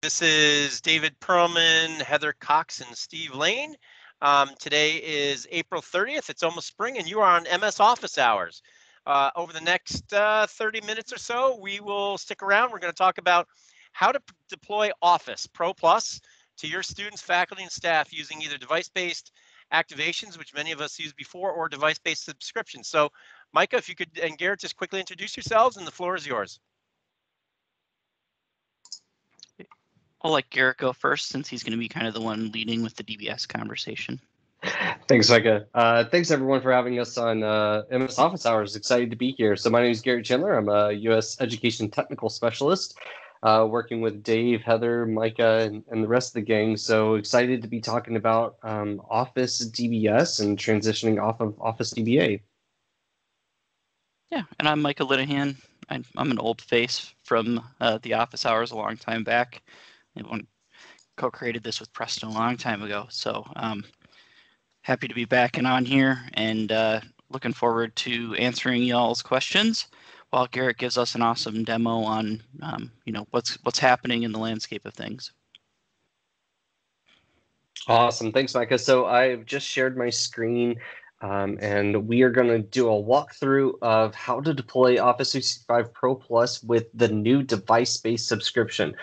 This is David Perlman, Heather Cox, and Steve Lane. Today is April 30th. It's almost spring, and you are on MS Office Hours. Over the next 30 minutes or so, we will stick around. We're going to talk about how to deploy Office ProPlus to your students, faculty, and staff using either device-based activations, which many of us used before, or device-based subscriptions. So, Micah, if you could, and Garrett, just quickly introduce yourselves, and the floor is yours. I'll let Garrett go first since he's going to be kind of the one leading with the DBS conversation. Thanks, Micah. Thanks, everyone, for having us on MS Office Hours. Excited to be here. So my name is Garrett Chandler. I'm a U.S. Education Technical Specialist, working with Dave, Heather, Micah, and the rest of the gang. So excited to be talking about Office DBS and transitioning off of Office DBA. Yeah, and I'm Micah Linehan. I'm an old face from the Office Hours a long time back. I co-created this with Preston a long time ago, so happy to be back and on here, and looking forward to answering y'all's questions while Garrett gives us an awesome demo on what's happening in the landscape of things. Awesome, thanks, Micah. So I've just shared my screen, and we are going to do a walkthrough of how to deploy Office 365 Pro Plus with the new device-based subscription.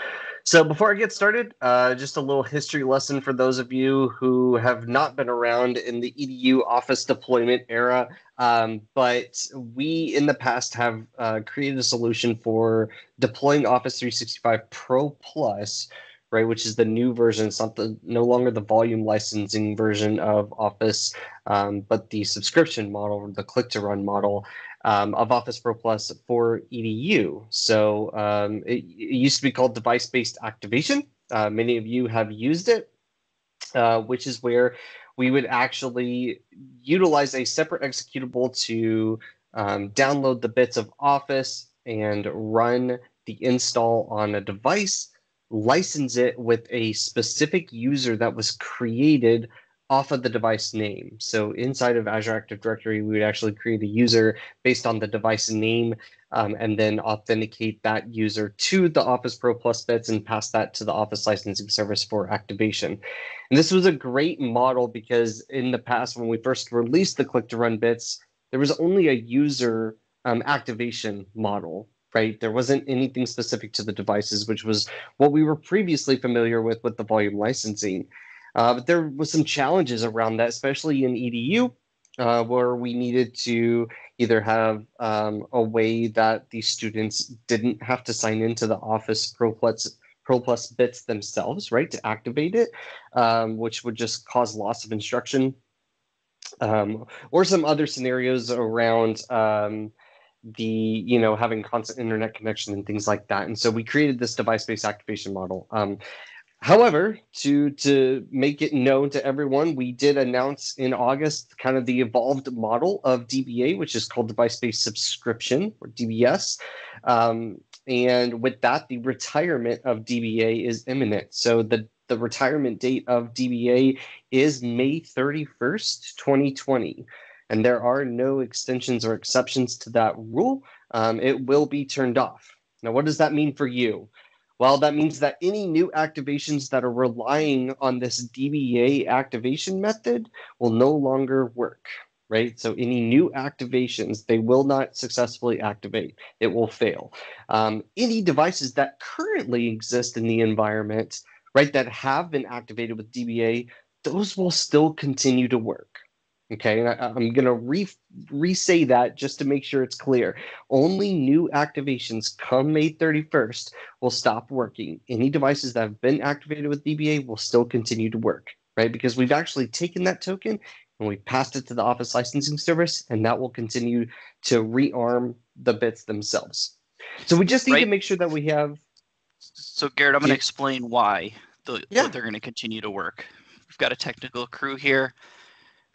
So before I get started, just a little history lesson for those of you who have not been around in the EDU Office deployment era. But we in the past have created a solution for deploying Office 365 Pro Plus, right, which is the new version. It's not no longer the volume licensing version of Office, but the subscription model, the click-to-run model. Of Office ProPlus for EDU. So it used to be called device-based activation. Many of you have used it, which is where we would actually utilize a separate executable to download the bits of Office and run the install on a device, license it with a specific user that was created off of the device name. So inside of Azure Active Directory, we would actually create a user based on the device name, and then authenticate that user to the Office Pro Plus bits and pass that to the Office licensing service for activation. And this was a great model because in the past, when we first released the click-to-run bits, there was only a user activation model, right? There wasn't anything specific to the devices, which was what we were previously familiar with the volume licensing. But there was some challenges around that, especially in EDU, where we needed to either have a way that the students didn't have to sign into the Office ProPlus bits themselves, right, to activate it, which would just cause loss of instruction, or some other scenarios around having constant internet connection and things like that. And so we created this device-based activation model. However, to make it known to everyone, we did announce in August kind of the evolved model of DBA, which is called device-based subscription, or DBS. And with that, the retirement of DBA is imminent. So the retirement date of DBA is May 31st, 2020. And there are no extensions or exceptions to that rule. It will be turned off. Now, what does that mean for you? Well, that means that any new activations that are relying on this DBA activation method will no longer work, right? So any new activations, they will not successfully activate. It will fail. Any devices that currently exist in the environment, right, that have been activated with DBA, those will still continue to work. Okay, and I'm going to re-say that just to make sure it's clear. Only new activations come May 31st will stop working. Any devices that have been activated with DBA will still continue to work, right? Because we've actually taken that token and we passed it to the Office licensing service, and that will continue to rearm the bits themselves. So we just need to make sure that we have... So Garrett, I'm going to explain why they're going to continue to work. We've got a technical crew here.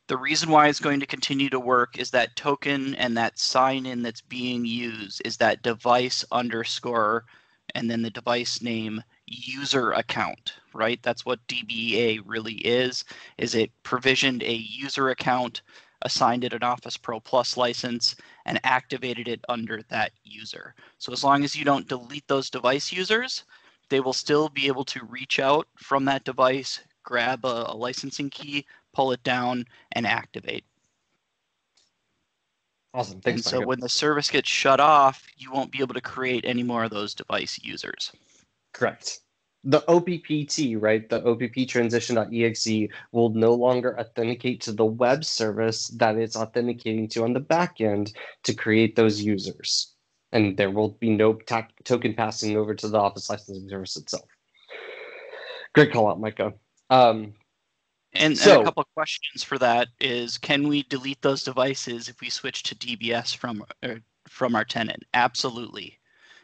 The reason why it's going to continue to work is that token and that sign-in that's being used is that device underscore and then the device name user account, right? That's what DBA really is it provisioned a user account, assigned it an Office Pro Plus license, and activated it under that user. So as long as you don't delete those device users, they will still be able to reach out from that device, grab a licensing key, pull it down, and activate. Awesome. Thanks, and so Micah. when the service gets shut off, you won't be able to create any more of those device users. Correct. The OPPT, right, the OPP transition.exe will no longer authenticate to the web service that it's authenticating to on the back end to create those users. And there will be no token passing over to the Office licensing service itself. Great call out, Micah. And a couple of questions for that is, can we delete those devices if we switch to DBS from our tenant? Absolutely.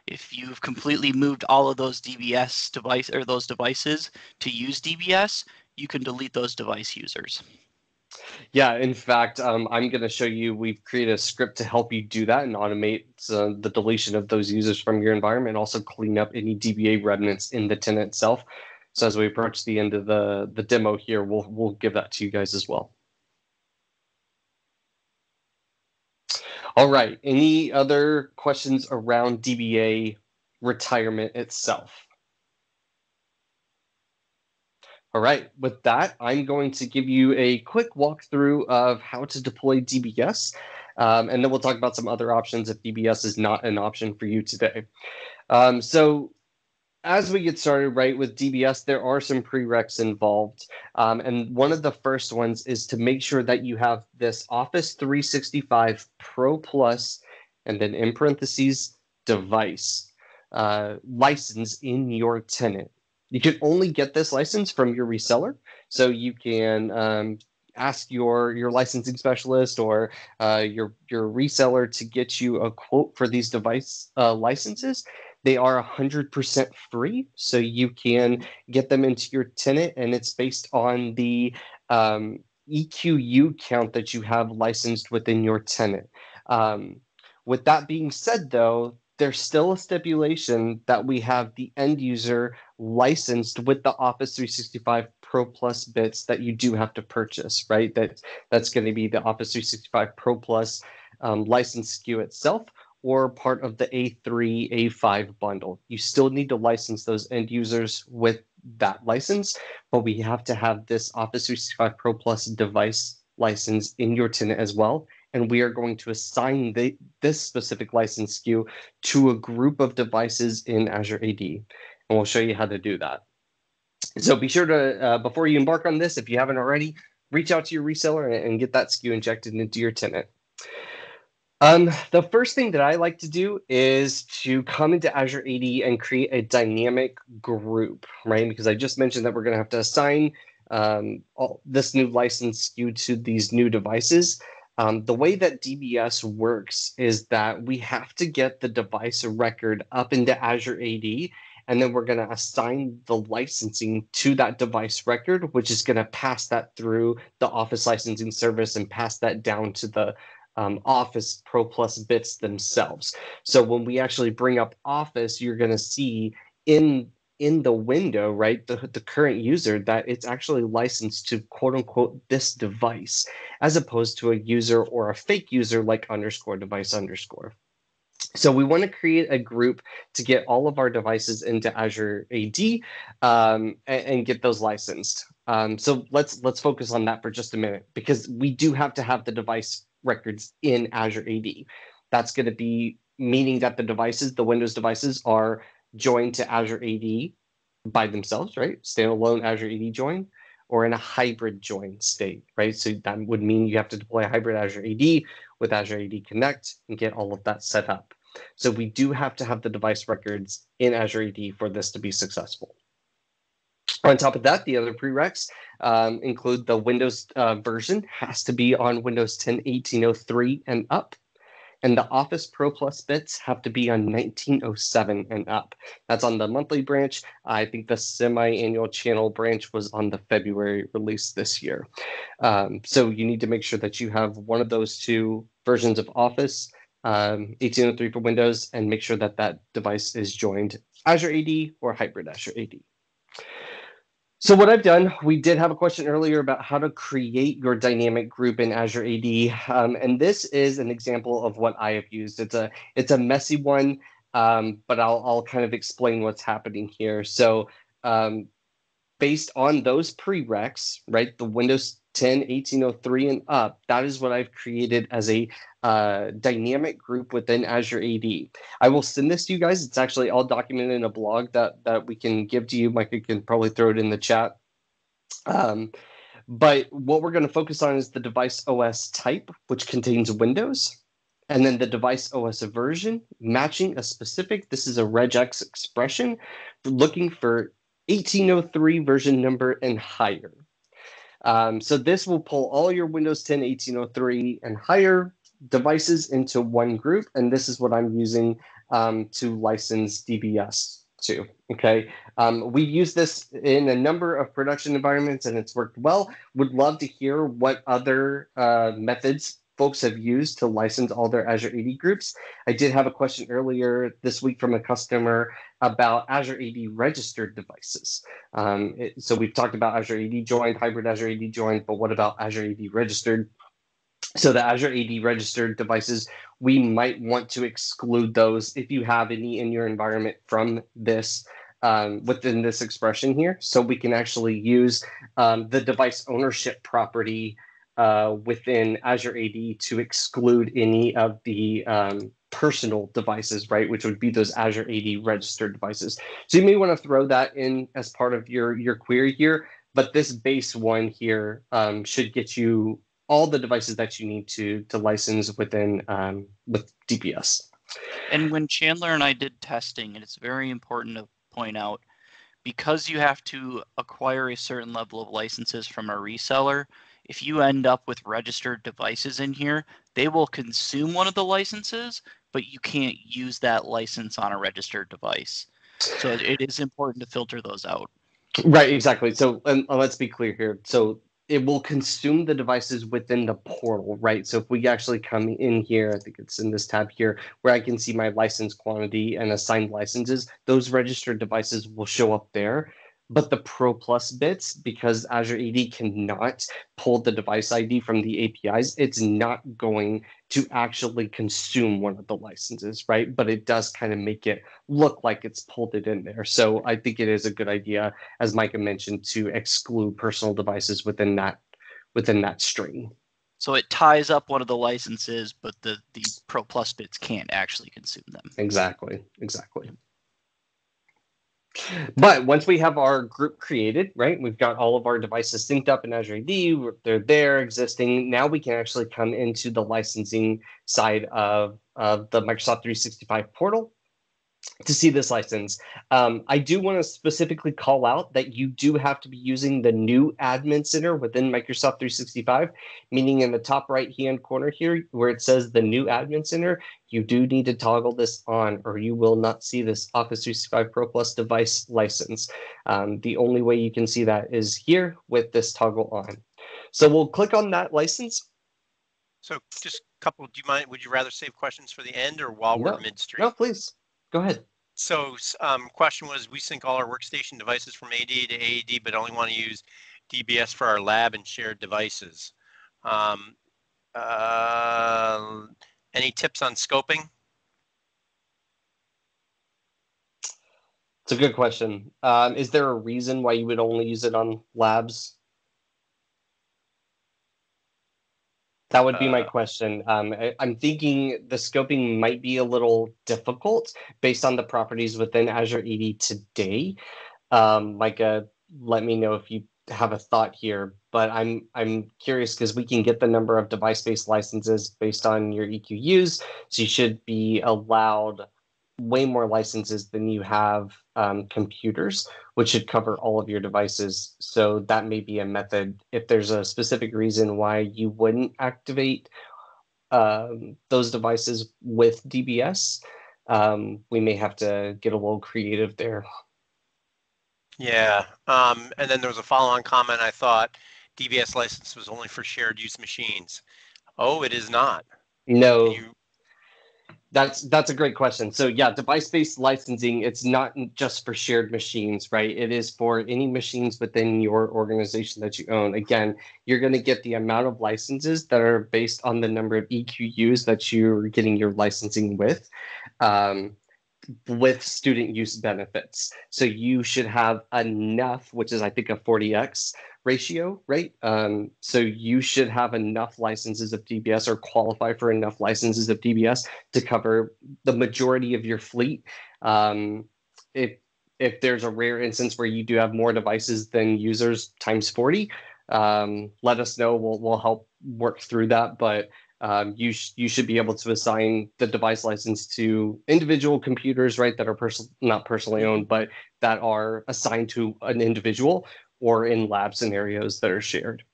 If you've completely moved all of those those devices to use DBS, you can delete those device users. Yeah, in fact, I'm going to show you, we've created a script to help you do that and automate the deletion of those users from your environment, also clean up any DBA remnants in the tenant itself. So as we approach the end of the demo here, we'll give that to you guys as well. All right, any other questions around DBA retirement itself? All right, with that, I'm going to give you a quick walkthrough of how to deploy DBS, and then we'll talk about some other options if DBS is not an option for you today. So as we get started, right, with DBS, there are some prereqs involved. And one of the first ones is to make sure that you have this Office 365 Pro Plus, and then in parentheses, device license in your tenant. You can only get this license from your reseller. So you can ask your licensing specialist or your reseller to get you a quote for these device licenses. They are 100% free, so you can get them into your tenant, and it's based on the EQU count that you have licensed within your tenant. With that being said, though, there's still a stipulation that we have the end user licensed with the Office 365 Pro Plus bits that you do have to purchase, right? That's going to be the Office 365 Pro Plus license SKU itself, or part of the A3, A5 bundle. You still need to license those end users with that license, but we have to have this Office 365 Pro Plus device license in your tenant as well. And we are going to assign this specific license SKU to a group of devices in Azure AD. And we'll show you how to do that. So be sure to, before you embark on this, if you haven't already, reach out to your reseller and get that SKU injected into your tenant. The first thing that I like to do is to come into Azure AD and create a dynamic group, right? Because I just mentioned that we're going to have to assign this new license SKU to these new devices. The way that DBS works is that we have to get the device record up into Azure AD, and then we're going to assign the licensing to that device record, which is going to pass that through the Office licensing service and pass that down to the Office Pro Plus bits themselves. So when we actually bring up Office, you're going to see in the window, right, the current user, that it's actually licensed to quote unquote this device, as opposed to a user or a fake user like _device_. So we want to create a group to get all of our devices into Azure AD and get those licensed. So let's focus on that for just a minute, because we do have to have the device records in Azure AD. That's going to be meaning that the Windows devices are joined to Azure AD by themselves, right? Standalone Azure AD join, or in a hybrid join state, right? So that would mean you have to deploy a hybrid Azure AD with Azure AD Connect and get all of that set up. So we do have to have the device records in Azure AD for this to be successful. On top of that, the other prereqs include the Windows version has to be on Windows 10 1803 and up, and the Office Pro Plus bits have to be on 1907 and up. That's on the monthly branch. I think the semi-annual channel branch was on the February release this year. So you need to make sure that you have one of those two versions of Office, 1803 for Windows, and make sure that that device is joined Azure AD or hybrid Azure AD. So what I've done, we did have a question earlier about how to create your dynamic group in Azure AD, and this is an example of what I have used. It's a messy one. but I'll kind of explain what's happening here. So based on those prereqs, right, the Windows 10, 1803 and up, that is what I've created as a dynamic group within Azure AD. I will send this to you guys. It's actually all documented in a blog that we can give to you. Mike, you can probably throw it in the chat. But what we're going to focus on is the device OS type, which contains Windows, and then the device OS version matching a specific, this is a regex expression, looking for 1803 version number and higher. So this will pull all your Windows 10, 1803 and higher devices into one group, and this is what I'm using to license DBS to. Okay, we've used this in a number of production environments, and it's worked well. Would love to hear what other methods folks have used to license all their Azure AD groups. I did have a question earlier this week from a customer about Azure AD registered devices. So we've talked about Azure AD joined, hybrid Azure AD joined, but what about Azure AD registered? So the Azure AD registered devices, we might want to exclude those if you have any in your environment from this within this expression here. So we can actually use the device ownership property within Azure AD to exclude any of the personal devices, right? Which would be those Azure AD registered devices. So you may want to throw that in as part of your query here, but this base one here should get you all the devices that you need to license within with DPS. And when Chandler and I did testing, and it's very important to point out, because you have to acquire a certain level of licenses from a reseller, if you end up with registered devices in here, they will consume one of the licenses, but you can't use that license on a registered device. So it is important to filter those out. Right, exactly. So let's be clear here. So it will consume the devices within the portal, right? So if we actually come in here, I think it's in this tab here, where I can see my license quantity and assigned licenses, those registered devices will show up there. But the ProPlus bits, because Azure AD cannot pull the device ID from the APIs, it's not going to actually consume one of the licenses, right? But it does kind of make it look like it's pulled it in there. So I think it is a good idea, as Micah mentioned, to exclude personal devices within that string. So it ties up one of the licenses, but the ProPlus bits can't actually consume them. Exactly. But once we have our group created, right, we've got all of our devices synced up in Azure AD, they're there existing. Now we can actually come into the licensing side of the Microsoft 365 portal to see this license. I do want to specifically call out that you do have to be using the new admin center within Microsoft 365, meaning in the top right-hand corner here where it says the new admin center, you do need to toggle this on or you will not see this Office 365 ProPlus device license. The only way you can see that is here with this toggle on. So we'll click on that license. So just a couple, would you rather save questions for the end or while we're midstream? No, please. Go ahead. So question was, we sync all our workstation devices from AD to AAD, but only want to use DBS for our lab and shared devices. Any tips on scoping? It's a good question. Is there a reason why you would only use it on labs? That would be my question. I'm thinking the scoping might be a little difficult based on the properties within Azure AD today. Micah, let me know if you have a thought here, but I'm curious because we can get the number of device-based licenses based on your EQUs, so you should be allowed way more licenses than you have computers, which should cover all of your devices. So that may be a method. If there's a specific reason why you wouldn't activate those devices with DBS, we may have to get a little creative there. Yeah, and then there was a follow-on comment. I thought DBS license was only for shared use machines. Oh, it is not. No. That's a great question. So yeah, device-based licensing, it's not just for shared machines, right? It is for any machines within your organization that you own. Again, you're going to get the amount of licenses that are based on the number of EQUs that you're getting your licensing with. with student use benefits. So you should have enough, which is I think a 40x ratio, right? So you should have enough licenses of DBS or qualify for enough licenses of DBS to cover the majority of your fleet. If there's a rare instance where you do have more devices than users times 40, let us know. We'll help work through that. But you should be able to assign the device license to individual computers, right, that are not personally owned, but that are assigned to an individual, or in lab scenarios that are shared.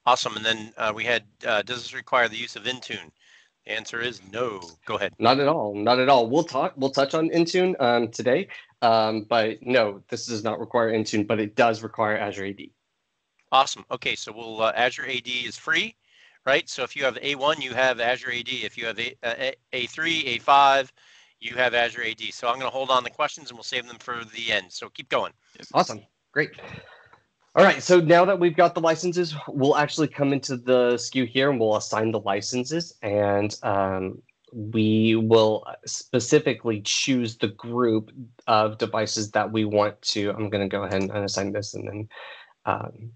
Awesome. And then we had, does this require the use of Intune? The answer is no. Go ahead. Not at all. Not at all. We'll touch on Intune today, but no, this does not require Intune, but it does require Azure AD. Awesome. Okay, so we'll Azure AD is free, right? So if you have A1, you have Azure AD. If you have A3, A5, you have Azure AD. So I'm going to hold on the questions and we'll save them for the end. So keep going. Awesome. Great. All right, so now that we've got the licenses, we'll actually come into the SKU here and we'll assign the licenses, and we will specifically choose the group of devices that we want to. I'm going to go ahead and unassign this and then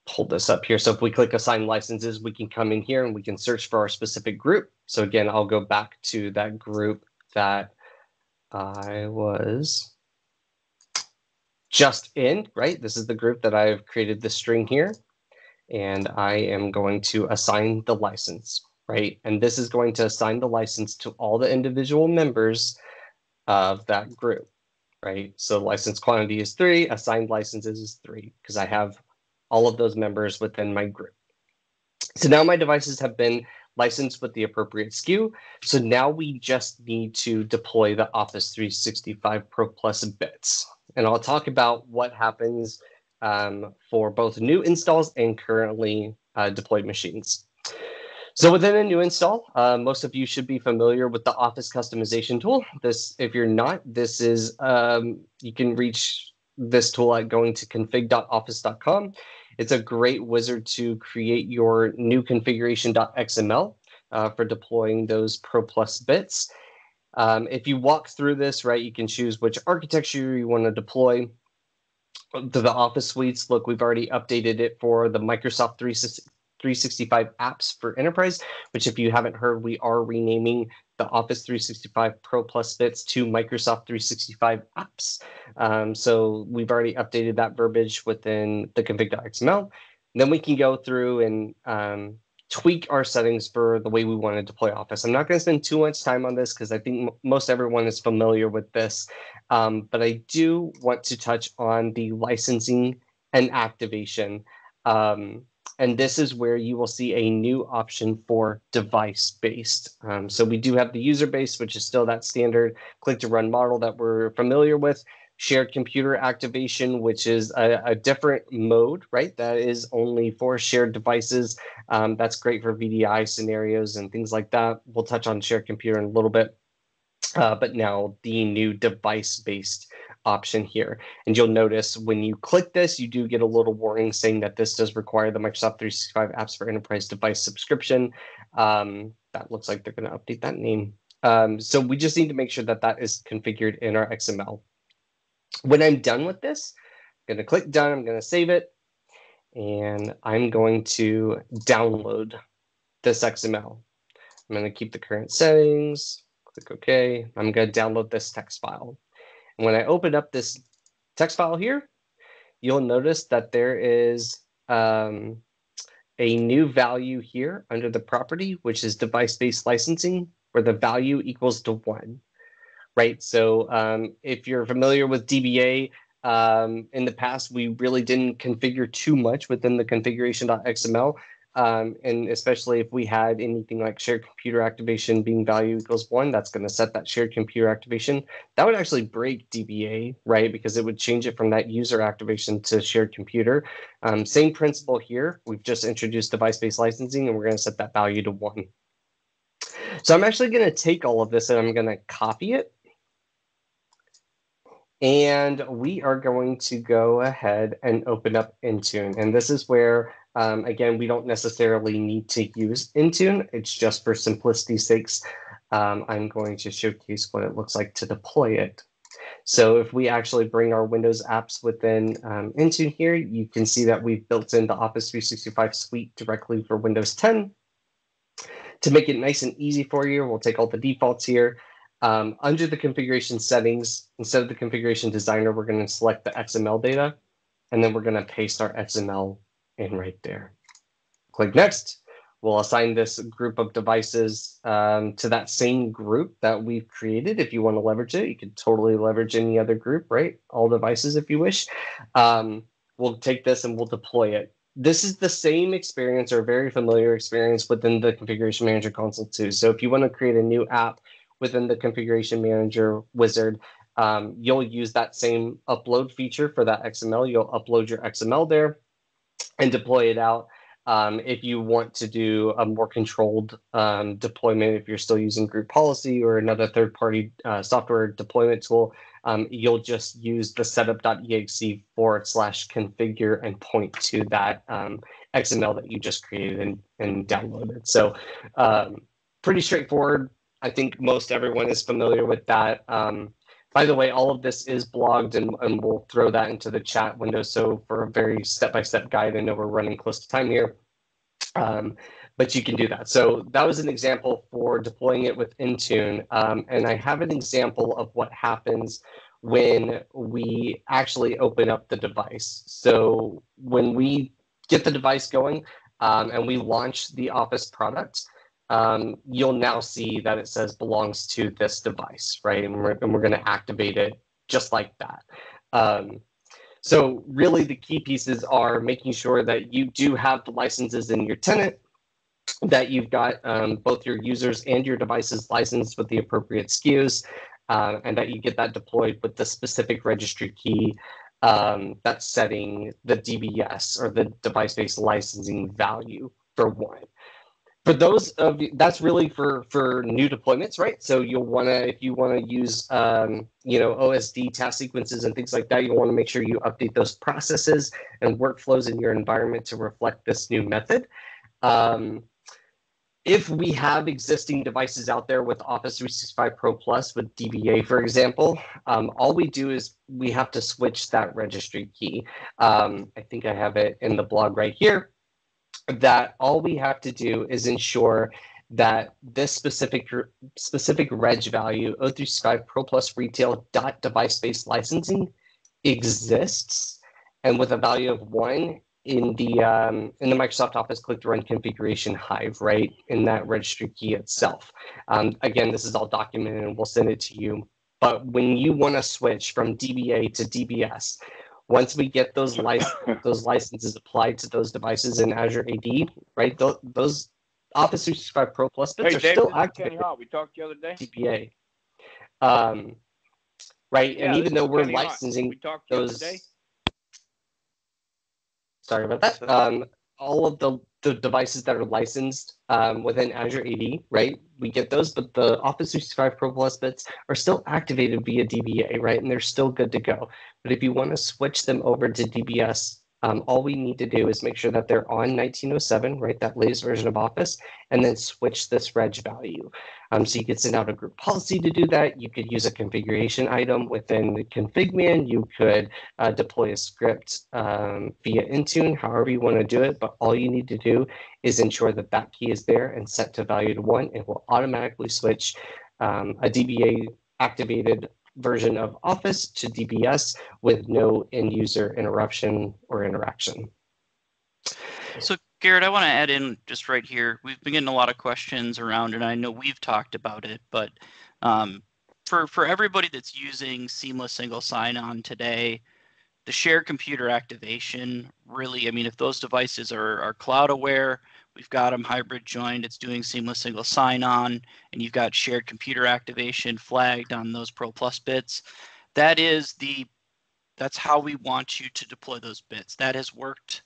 hold this up here. So if we click assign licenses, we can come in here and we can search for our specific group. So again, I'll go back to that group that I was just in, right? This is the group that I've created the string here, and I am going to assign the license, right? And this is going to assign the license to all the individual members of that group, right? So license quantity is 3, assigned licenses is 3, because I have all of those members within my group. So now my devices have been licensed with the appropriate SKU. So now we just need to deploy the Office 365 ProPlus bits. And I'll talk about what happens for both new installs and currently deployed machines. So within a new install, most of you should be familiar with the Office customization tool. This, if you're not, this is, you can reach this tool at going to config.office.com. It's a great wizard to create your new configuration.xml for deploying those ProPlus bits. If you walk through this, right, you can choose which architecture you want to deploy to the Office suites. Look, we've already updated it for the Microsoft 365 apps for enterprise, which if you haven't heard, we are renaming the Office 365 ProPlus bits to Microsoft 365 apps. So we've already updated that verbiage within the config.xml. Then we can go through and tweak our settings for the way we want to deploy Office. I'm not going to spend too much time on this because I think most everyone is familiar with this, but I do want to touch on the licensing and activation. And this is where you will see a new option for device-based. So we do have the user-based, which is still that standard click-to-run model that we're familiar with. Shared computer activation, which is a different mode, right? That is only for shared devices. That's great for VDI scenarios and things like that. We'll touch on shared computer in a little bit. But now the new device-based option here. And you'll notice when you click this, you do get a little warning saying that this does require the Microsoft 365 Apps for Enterprise device subscription. That looks like they're going to update that name. So we just need to make sure that that is configured in our XML. When I'm done with this, I'm going to click done. I'm going to save it. And I'm going to download this XML. I'm going to keep the current settings. Click OK. I'm going to download this text file. And when I open up this text file here, you'll notice that there is a new value here under the property, which is device-based licensing, where the value equals to 1. Right. So if you're familiar with DBA, in the past, we really didn't configure too much within the configuration.xml. And especially if we had anything like shared computer activation being value equals 1, that's going to set that shared computer activation. That would actually break DBA, right? Because it would change it from that user activation to shared computer. Same principle here. We've just introduced device-based licensing, and we're going to set that value to 1. So I'm actually going to take all of this and I'm going to copy it. And we are going to go ahead and open up Intune. And this is where, again, we don't necessarily need to use Intune. It's just for simplicity's sakes. I'm going to showcase what it looks like to deploy it. So if we actually bring our Windows apps within Intune here, you can see that we've built in the Office 365 suite directly for Windows 10. To make it nice and easy for you, we'll take all the defaults here. Under the configuration settings, instead of the configuration designer, we're going to select the XML data, and then we're going to paste our XML in right there. Click Next. We'll assign this group of devices to that same group that we've created. If you want to leverage it, you can totally leverage any other group, right? All devices if you wish. We'll take this and we'll deploy it. This is the same experience or very familiar experience within the Configuration Manager console too. So if you want to create a new app within the Configuration Manager wizard, you'll use that same upload feature for that XML. You'll upload your XML there and deploy it out. If you want to do a more controlled deployment, if you're still using group policy or another third-party software deployment tool, you'll just use the setup.exe/configure and point to that XML that you just created and downloaded. So pretty straightforward. I think most everyone is familiar with that. By the way, all of this is blogged, and we'll throw that into the chat window. So for a very step-by-step guide, I know we're running close to time here, but you can do that. So that was an example for deploying it with Intune. And I have an example of what happens when we actually open up the device. So when we get the device going and we launch the Office product, you'll now see that it says belongs to this device, right? And we're going to activate it just like that. So really the key pieces are making sure that you do have the licenses in your tenant, that you've got both your users and your devices licensed with the appropriate SKUs, and that you get that deployed with the specific registry key that's setting the DBS or the device-based licensing value for one. For those of you, that's really for new deployments, right? So you'll want to, if you want to use, OSD task sequences and things like that, you'll want to make sure you update those processes and workflows in your environment to reflect this new method. If we have existing devices out there with Office 365 Pro Plus with DBA, for example, all we do is we have to switch that registry key. I think I have it in the blog right here. That all we have to do is ensure that this specific reg value, O365 Pro Plus Retail .device-based licensing exists, and with a value of 1 in the Microsoft Office Click to Run configuration hive, right, in that registry key itself. Again, this is all documented, and we'll send it to you. But when you want to switch from DBA to DBS, once we get those licenses applied to those devices in Azure AD, right? Those Office 365 Pro Plus bits are still active. We talked the other day. DBA, right? Yeah, and even though we're Kenny licensing we talked those, the other day. Sorry about that. All of the devices that are licensed within Azure AD, right? We get those, but the Office 365 Pro Plus bits are still activated via DBA, right? And they're still good to go. But if you want to switch them over to DBS, all we need to do is make sure that they're on 1907, right? That latest version of Office, and then switch this reg value. So you could send out a group policy to do that. You could use a configuration item within the config-man. You could deploy a script via Intune, however you want to do it. But all you need to do is ensure that that key is there and set to value to 1. It will automatically switch a DBA activated version of Office to DBS with no end user interruption or interaction. So Garrett, I want to add in just right here. We've been getting a lot of questions around, and I know we've talked about it, but for everybody that's using seamless single sign-on today, the shared computer activation really, I mean, if those devices are cloud aware, we've got them hybrid joined, it's doing seamless single sign-on, and you've got shared computer activation flagged on those Pro Plus bits. That's how we want you to deploy those bits. That has worked,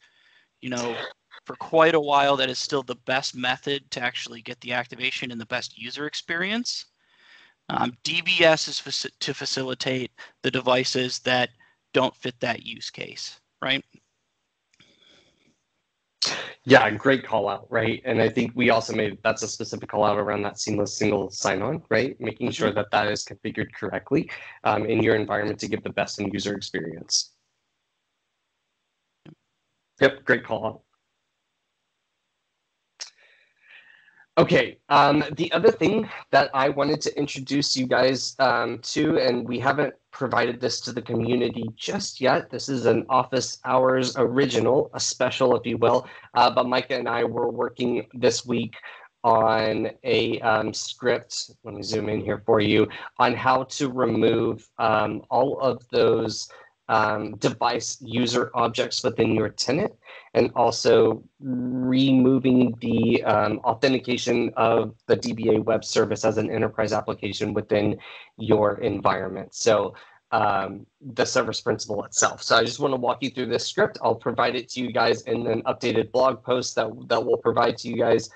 for quite a while. That is still the best method to actually get the activation and the best user experience. DBS is to facilitate the devices that don't fit that use case, right? Yeah, great call out, right? And I think we also made that's a specific call out around that seamless single sign-on, right? Making sure that that is configured correctly in your environment to give the best end user experience. Yep, great call out. Okay, the other thing that I wanted to introduce you guys to, and we haven't provided this to the community just yet. This is an Office Hours original, a special, if you will. But Micah and I were working this week on a script. Let me zoom in here for you on how to remove all of those device user objects within your tenant, and also removing the authentication of the DBA web service as an enterprise application within your environment. So the service principal itself. So I just want to walk you through this script. I'll provide it to you guys in an updated blog post that we'll provide to you guys.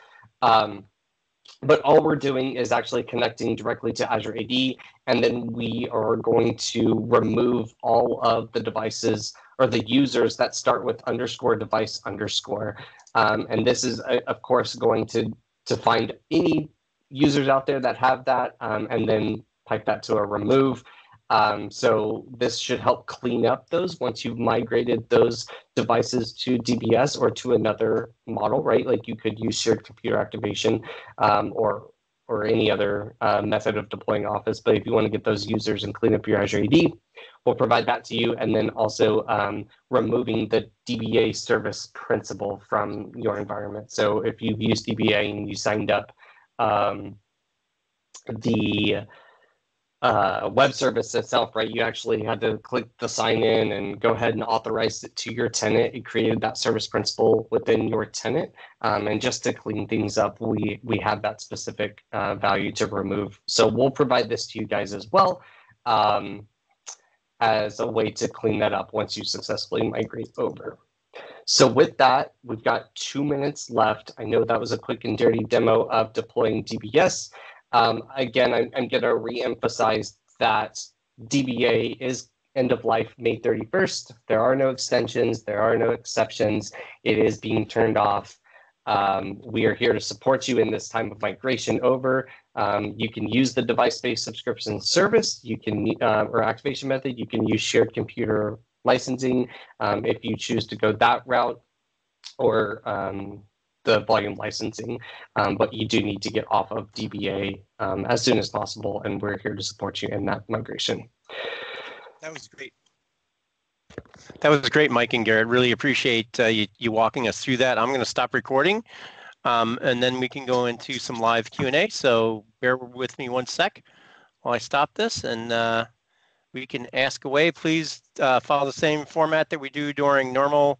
But all we're doing is actually connecting directly to Azure AD, and then we are going to remove all of the devices or the users that start with _device_. And this is, of course, going to find any users out there that have that, and then type that to a remove. So this should help clean up those once you've migrated those devices to DBS or to another model, right? Like you could use shared computer activation or any other method of deploying Office. But if you want to get those users and clean up your Azure AD, we'll provide that to you. And then also removing the DBA service principal from your environment. So if you've used DBA and you signed up the web service itself, right? You actually had to click the sign in and go ahead and authorize it to your tenant. It created that service principal within your tenant. And just to clean things up, we have that specific value to remove. So we'll provide this to you guys as well as a way to clean that up once you successfully migrate over. So with that, we've got 2 minutes left. I know that was a quick and dirty demo of deploying DBS. Again, I'm going to re-emphasize that DBA is end of life May 31st. There are no extensions. There are no exceptions. It is being turned off. We are here to support you in this time of migration over. You can use the device-based subscription service. You can, or activation method. You can use shared computer licensing if you choose to go that route, or the volume licensing, but you do need to get off of DBA as soon as possible, and we're here to support you in that migration. That was great. That was great, Mike and Garrett. Really appreciate you walking us through that. I'm going to stop recording, and then we can go into some live Q&A. So bear with me 1 sec while I stop this, and we can ask away. Please follow the same format that we do during normal